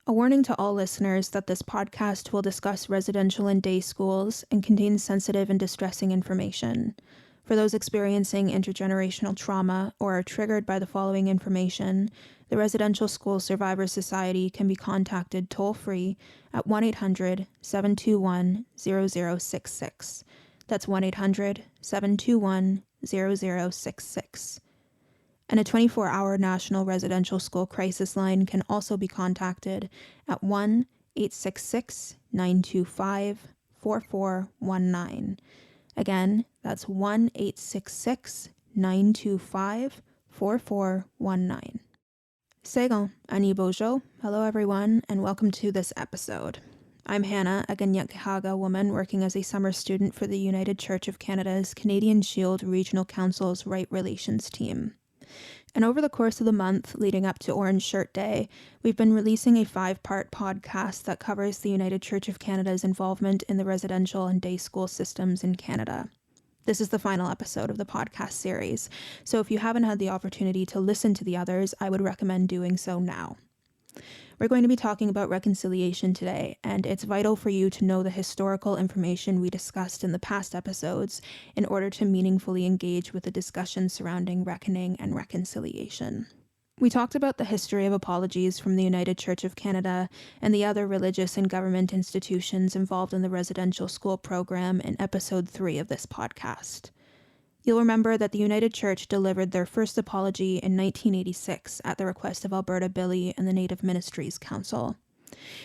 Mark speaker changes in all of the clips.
Speaker 1: A warning to all listeners that this podcast will discuss residential and day schools and contains sensitive and distressing information. For those experiencing intergenerational trauma or are triggered by the following information, the Residential School Survivors Society can be contacted toll-free at 1-800-721-0066. That's 1-800-721-0066. And a 24-hour National Residential School Crisis Line can also be contacted at 1-866-925-4419. Again, that's 1-866-925-4419. Segon, ani bojo. Hello everyone, and welcome to this episode. I'm Hannah, a Ganyakahaga woman working as a summer student for the United Church of Canada's Canadian Shield Regional Council's Right Relations team. And over the course of the month leading up to Orange Shirt Day, we've been releasing a 5-part podcast that covers the United Church of Canada's involvement in the residential and day school systems in Canada. This is the final episode of the podcast series, so if you haven't had the opportunity to listen to the others, I would recommend doing so now. We're going to be talking about reconciliation today, and it's vital for you to know the historical information we discussed in the past episodes in order to meaningfully engage with the discussion surrounding reckoning and reconciliation. We talked about the history of apologies from the United Church of Canada and the other religious and government institutions involved in the residential school program in episode 3 of this podcast. You'll remember that the United Church delivered their first apology in 1986 at the request of Alberta Billy and the Native Ministries Council.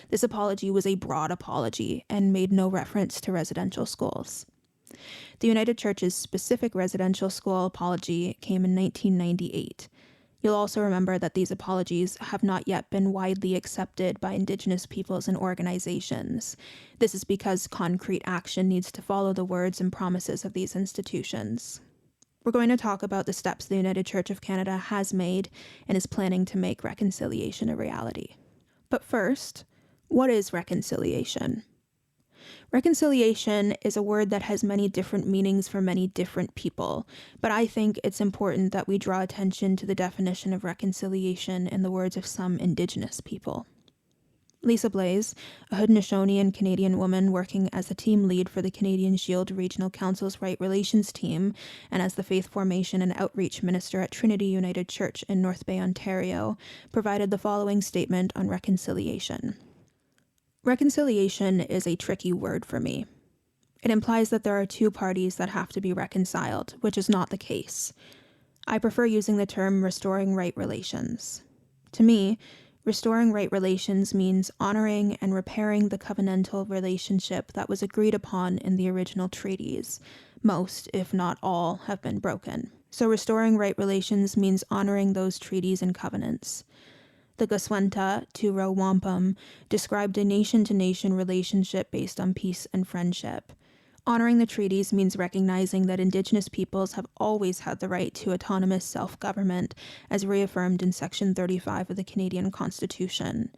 Speaker 1: This apology was a broad apology and made no reference to residential schools. The United Church's specific residential school apology came in 1998. You'll also remember that these apologies have not yet been widely accepted by Indigenous peoples and organizations. This is because concrete action needs to follow the words and promises of these institutions. We're going to talk about the steps the United Church of Canada has made and is planning to make reconciliation a reality. But first, what is reconciliation? Reconciliation is a word that has many different meanings for many different people, but I think it's important that we draw attention to the definition of reconciliation in the words of some Indigenous people. Lisa Blaze, a Haudenosaunee Canadian woman working as a team lead for the Canadian Shield Regional Council's Right Relations team and as the Faith Formation and Outreach Minister at Trinity United Church in North Bay, Ontario, provided the following statement on reconciliation. Reconciliation is a tricky word for me. It implies that there are two parties that have to be reconciled, which is not the case. I prefer using the term restoring right relations. To me, restoring right relations means honoring and repairing the covenantal relationship that was agreed upon in the original treaties. Most, if not all, have been broken. So restoring right relations means honoring those treaties and covenants. The Goswenta, Turo Wampum, described a nation-to-nation relationship based on peace and friendship. Honoring the treaties means recognizing that Indigenous peoples have always had the right to autonomous self-government, as reaffirmed in Section 35 of the Canadian Constitution.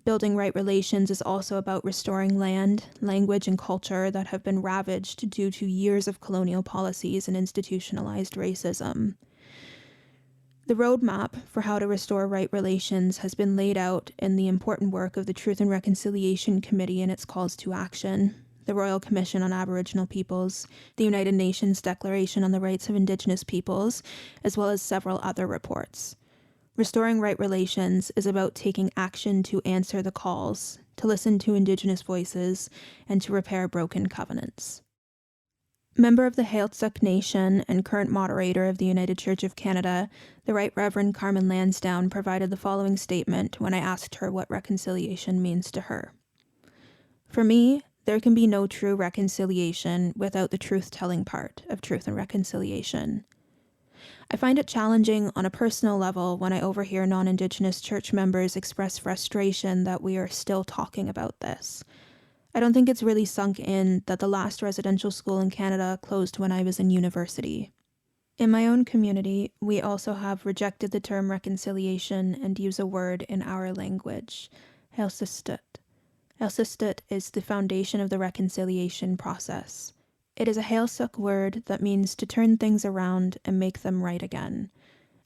Speaker 1: Building right relations is also about restoring land, language, and culture that have been ravaged due to years of colonial policies and institutionalized racism. The roadmap for how to restore right relations has been laid out in the important work of the Truth and Reconciliation Committee and its calls to action, the Royal Commission on Aboriginal Peoples, the United Nations Declaration on the Rights of Indigenous Peoples, as well as several other reports. Restoring right relations is about taking action to answer the calls, to listen to Indigenous voices, and to repair broken covenants. Member of the Heiltsuk Nation and current moderator of the United Church of Canada, the Right Reverend Carmen Lansdowne provided the following statement when I asked her what reconciliation means to her. For me, there can be no true reconciliation without the truth-telling part of truth and reconciliation. I find it challenging on a personal level when I overhear non-Indigenous church members express frustration that we are still talking about this. I don't think it's really sunk in that the last residential school in Canada closed when I was in university. In my own community, we also have rejected the term reconciliation and use a word in our language, Helsistut. Helsistut is the foundation of the reconciliation process. It is a Heiltsuk word that means to turn things around and make them right again.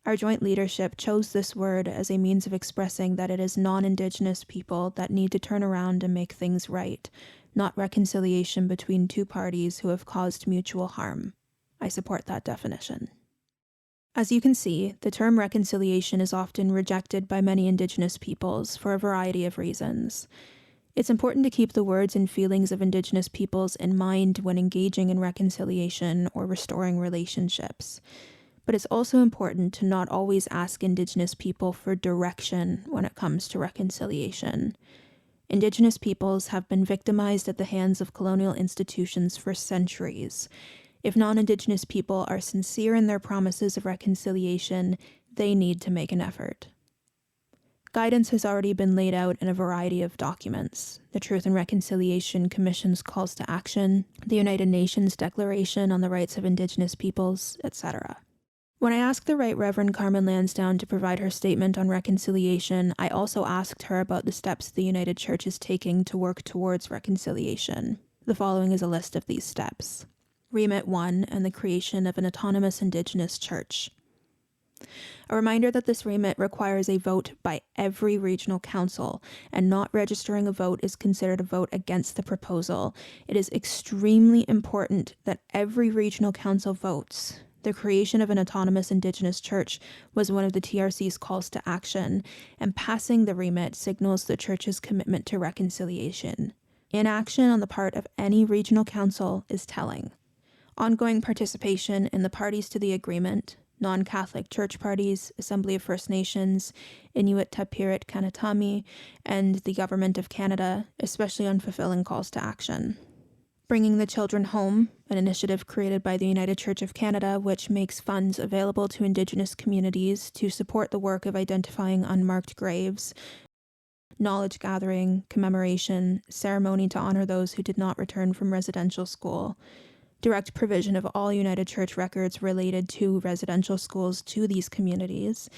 Speaker 1: Our joint leadership chose this word as a means of expressing that it is non-Indigenous people that need to turn around and make things right, not reconciliation between two parties who have caused mutual harm. I support that definition. As you can see, the term reconciliation is often rejected by many Indigenous peoples for a variety of reasons. It's important to keep the words and feelings of Indigenous peoples in mind when engaging in reconciliation or restoring relationships. But it's also important to not always ask Indigenous people for direction when it comes to reconciliation. Indigenous peoples have been victimized at the hands of colonial institutions for centuries. If non-Indigenous people are sincere in their promises of reconciliation, they need to make an effort. Guidance has already been laid out in a variety of documents: the Truth and Reconciliation Commission's calls to action, the United Nations Declaration on the Rights of Indigenous Peoples, etc. When I asked the Right Reverend Carmen Lansdowne to provide her statement on reconciliation, I also asked her about the steps the United Church is taking to work towards reconciliation. The following is a list of these steps. Remit 1 and the creation of an autonomous Indigenous church. A reminder that this remit requires a vote by every regional council, and not registering a vote is considered a vote against the proposal. It is extremely important that every regional council votes. The creation of an autonomous Indigenous church was one of the TRC's calls to action, and passing the remit signals the church's commitment to reconciliation. Inaction on the part of any regional council is telling. Ongoing participation in the parties to the agreement, non-Catholic church parties, Assembly of First Nations, Inuit Tapirit Kanatami, and the Government of Canada, especially on fulfilling calls to action. Bringing the Children Home, an initiative created by the United Church of Canada which makes funds available to Indigenous communities to support the work of identifying unmarked graves, knowledge gathering, commemoration, ceremony to honor those who did not return from residential school, direct provision of all United Church records related to residential schools to these communities,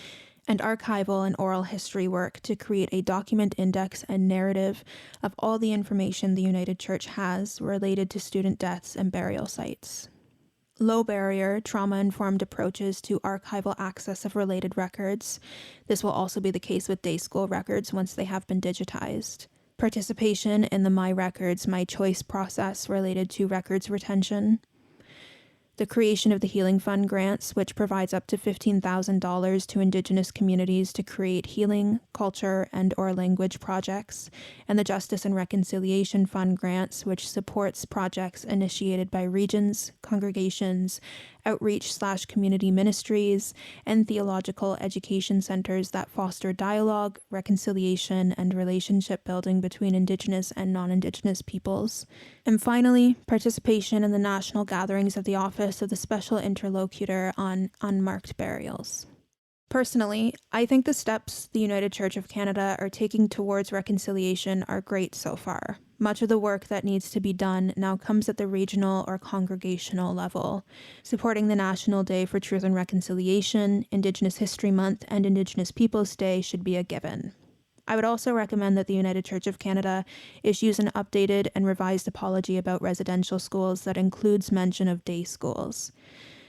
Speaker 1: and archival and oral history work to create a document index and narrative of all the information the United Church has related to student deaths and burial sites. Low barrier, trauma-informed approaches to archival access of related records. This will also be the case with day school records once they have been digitized. Participation in the My Records, My Choice process related to records retention. The creation of the Healing Fund grants, which provides up to $15,000 to Indigenous communities to create healing, culture, and/or language projects, and the Justice and Reconciliation Fund grants, which supports projects initiated by regions, congregations, outreach/community ministries, and theological education centers that foster dialogue, reconciliation, and relationship building between Indigenous and non-Indigenous peoples. And finally, participation in the national gatherings of the Office of the Special Interlocutor on Unmarked Burials. Personally, I think the steps the United Church of Canada are taking towards reconciliation are great so far. Much of the work that needs to be done now comes at the regional or congregational level. Supporting the National Day for Truth and Reconciliation, Indigenous History Month, and Indigenous Peoples Day should be a given. I would also recommend that the United Church of Canada issues an updated and revised apology about residential schools that includes mention of day schools.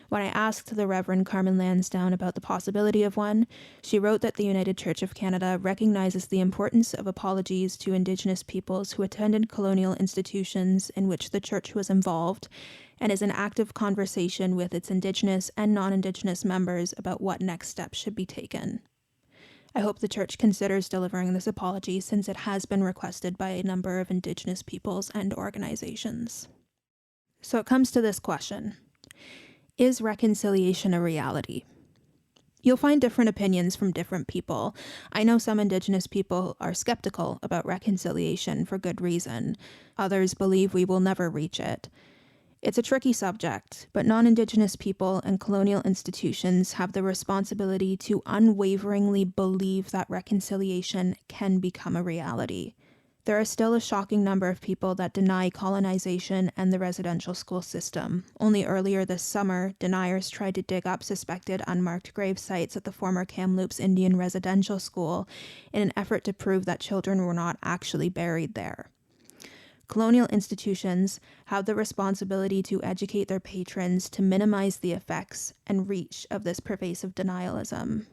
Speaker 1: When I asked the Reverend Carmen Lansdowne about the possibility of one, she wrote that the United Church of Canada recognizes the importance of apologies to Indigenous peoples who attended colonial institutions in which the church was involved, and is in active conversation with its Indigenous and non-Indigenous members about what next steps should be taken. I hope the church considers delivering this apology since it has been requested by a number of Indigenous peoples and organizations. So it comes to this question. Is reconciliation a reality? You'll find different opinions from different people. I know some Indigenous people are skeptical about reconciliation for good reason. Others believe we will never reach it. It's a tricky subject, but non-Indigenous people and colonial institutions have the responsibility to unwaveringly believe that reconciliation can become a reality. There are still a shocking number of people that deny colonization and the residential school system. Only earlier this summer, deniers tried to dig up suspected unmarked grave sites at the former Kamloops Indian Residential School in an effort to prove that children were not actually buried there. Colonial institutions have the responsibility to educate their patrons to minimize the effects and reach of this pervasive denialism.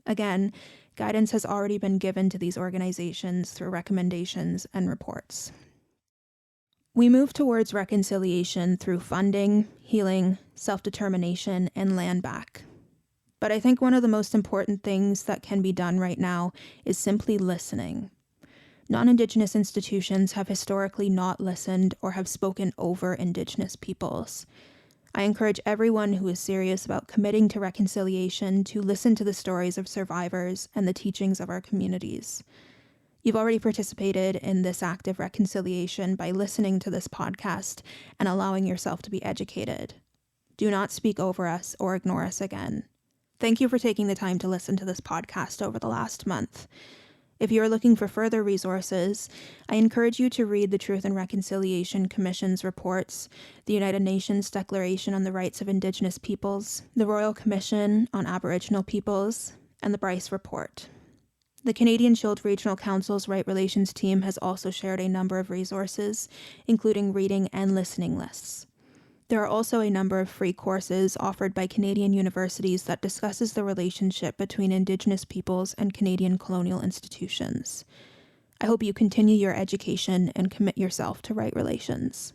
Speaker 1: Again, guidance has already been given to these organizations through recommendations and reports. We move towards reconciliation through funding, healing, self-determination, and land back. But I think one of the most important things that can be done right now is simply listening. Non-Indigenous institutions have historically not listened or have spoken over Indigenous peoples. I encourage everyone who is serious about committing to reconciliation to listen to the stories of survivors and the teachings of our communities. You've already participated in this act of reconciliation by listening to this podcast and allowing yourself to be educated. Do not speak over us or ignore us again. Thank you for taking the time to listen to this podcast over the last month. If you are looking for further resources, I encourage you to read the Truth and Reconciliation Commission's reports, the United Nations Declaration on the Rights of Indigenous Peoples, the Royal Commission on Aboriginal Peoples, and the Bryce Report. The Canadian Shield Regional Council's Right Relations team has also shared a number of resources, including reading and listening lists. There are also a number of free courses offered by Canadian universities that discusses the relationship between Indigenous peoples and Canadian colonial institutions. I hope you continue your education and commit yourself to right relations.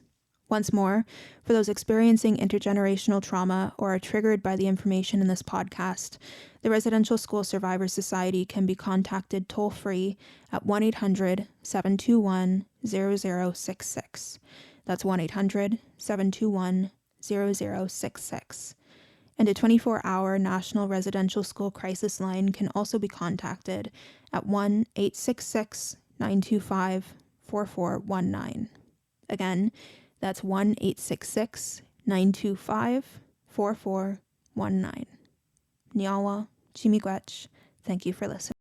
Speaker 1: Once more, for those experiencing intergenerational trauma or are triggered by the information in this podcast, the Residential School Survivors Society can be contacted toll-free at 1-800-721-0066. That's 1-800-721-0066. And a 24-hour National Residential School Crisis Line can also be contacted at 1-866-925-4419. Again, that's 1-866-925-4419. Niawa, Chimigwech, thank you for listening.